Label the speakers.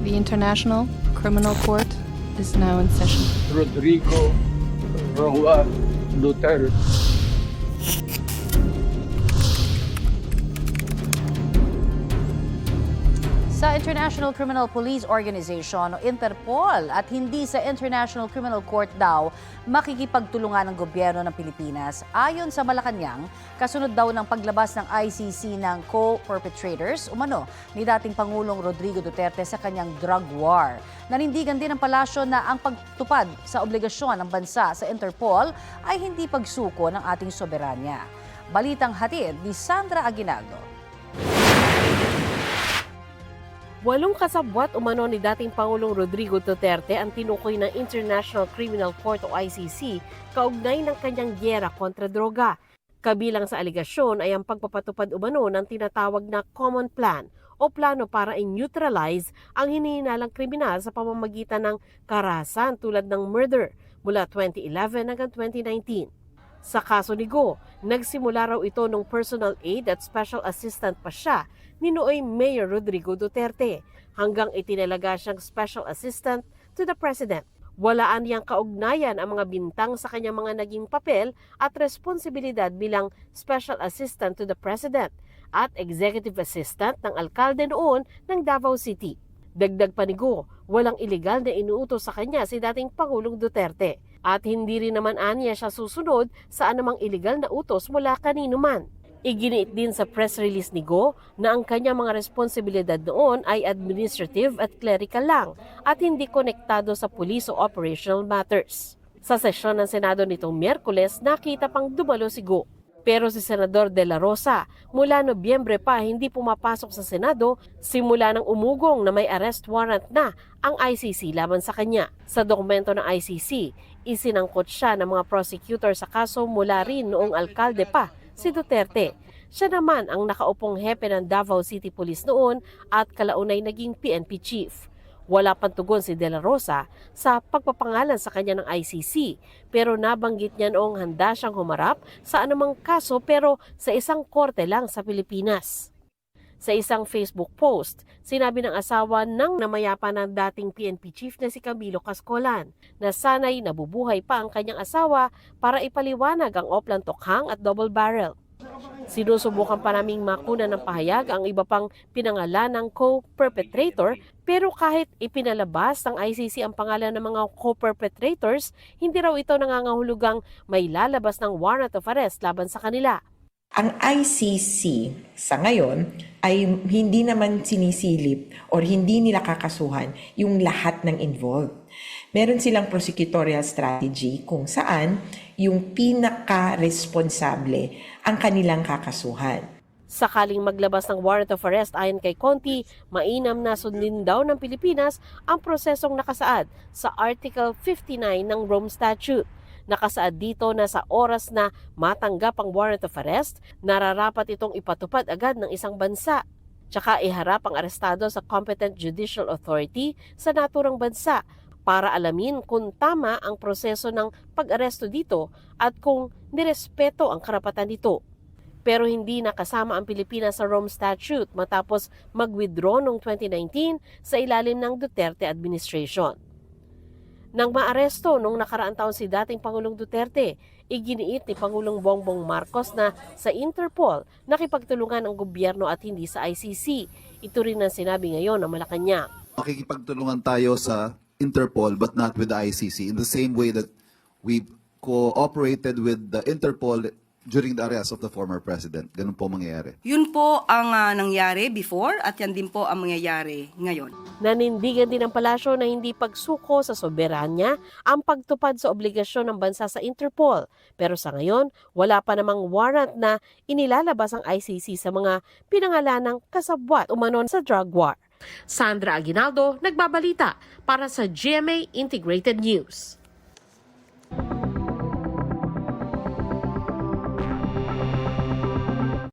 Speaker 1: The International Criminal Court is now in session.
Speaker 2: Rodrigo Roa Duterte.
Speaker 3: Sa International Criminal Police Organization o Interpol at hindi sa International Criminal Court daw makikipagtulungan ng gobyerno ng Pilipinas. Ayon sa Malacanang, kasunod daw ng paglabas ng ICC ng co-perpetrators umano ni dating Pangulong Rodrigo Duterte sa kanyang drug war. Nanindigan din ng palasyo na ang pagtupad sa obligasyon ng bansa sa Interpol ay hindi pagsuko ng ating soberanya. Balitang hatid ni Sandra Aguinaldo.
Speaker 4: 8 kasabwat umano ni dating Pangulong Rodrigo Duterte ang tinukoy ng International Criminal Court o ICC kaugnay ng kanyang giyera kontra droga. Kabilang sa aligasyon ay ang pagpapatupad umano ng tinatawag na common plan o plano para i-neutralize ang hinihinalang kriminal sa pamamagitan ng karahasan tulad ng murder mula 2011 hanggang 2019. Sa kaso ni Go, nagsimula raw ito nung personal aid at special assistant pa siya ni nooy Mayor Rodrigo Duterte hanggang itinalaga siyang special assistant to the President. Walaan niyang kaugnayan ang mga bintang sa kanyang mga naging papel at responsibilidad bilang special assistant to the President at executive assistant ng alkalde noon ng Davao City. Dagdag pa ni Go, walang iligal na inuutos sa kanya si dating Pangulong Duterte at hindi rin naman aniya siya susunod sa anumang iligal na utos mula kanino man. Iginiit din sa press release ni Go na ang kanyang mga responsibilidad noon ay administrative at clerical lang at hindi konektado sa police o operational matters. Sa sesyon ng Senado nitong Miyerkules, nakita pang dumalo si Go. Pero si Senador De La Rosa, mula Nobyembre pa hindi pumapasok sa Senado simula ng umugong na may arrest warrant na ang ICC laban sa kanya. Sa dokumento ng ICC, isinangkot siya ng mga prosecutor sa kaso mula rin noong alkalde pa si Duterte. Siya naman ang nakaupong hepe ng Davao City Police noon at kalaunay naging PNP chief. Wala pang tugon si De La Rosa sa pagpapangalan sa kanya ng ICC pero nabanggit niya noong handa siyang humarap sa anumang kaso pero sa isang korte lang sa Pilipinas. Sa isang Facebook post, sinabi ng asawa ng namayapa ng dating PNP chief na si Camilo Cascolan na sana'y nabubuhay pa ang kanyang asawa para ipaliwanag ang Oplan Tokhang at double barrel. Sinusubukan pa naming makuna ng pahayag ang iba pang pinangalan ng co-perpetrator pero kahit ipinalabas ng ICC ang pangalan ng mga co-perpetrators, hindi raw ito nangangahulugang may lalabas ng warrant of arrest laban sa kanila.
Speaker 5: Ang ICC sa ngayon ay hindi naman sinisilip or hindi nila kakasuhan yung lahat ng involved. Meron silang prosecutorial strategy kung saan yung pinaka-responsable ang kanilang kakasuhan.
Speaker 4: Sakaling maglabas ng warrant of arrest ayon kay Conti, mainam na sundin daw ng Pilipinas ang prosesong nakasaad sa Article 59 ng Rome Statute. Nakasaad dito na sa oras na matanggap ang warrant of arrest, nararapat itong ipatupad agad ng isang bansa. Tsaka iharap ang arestado sa competent judicial authority sa naturang bansa para alamin kung tama ang proseso ng pag-aresto dito at kung nirespeto ang karapatan nito. Pero hindi nakasama ang Pilipinas sa Rome Statute matapos mag-withdraw noong 2019 sa ilalim ng Duterte administration. Nang maaresto noong nakaraang taon si dating Pangulong Duterte, iginiit ni Pangulong Bongbong Marcos na sa Interpol nakipagtulungan ang gobyerno at hindi sa ICC. Ito rin ang sinabi ngayon ng Malacanang.
Speaker 6: Makikipagtulungan tayo sa Interpol but not with the ICC in the same way that we cooperated with the Interpol during the arrest of the former president. Ganun po mangyayari.
Speaker 7: Yun po ang nangyari before at yan din po ang mangyayari ngayon.
Speaker 4: Nanindigan din ng palasyo na hindi pagsuko sa soberanya ang pagtupad sa obligasyon ng bansa sa Interpol. Pero sa ngayon, wala pa namang warrant na inilalabas ang ICC sa mga pinangalanang kasabwat umanon sa drug war. Sandra Aguinaldo, nagbabalita para sa GMA Integrated News.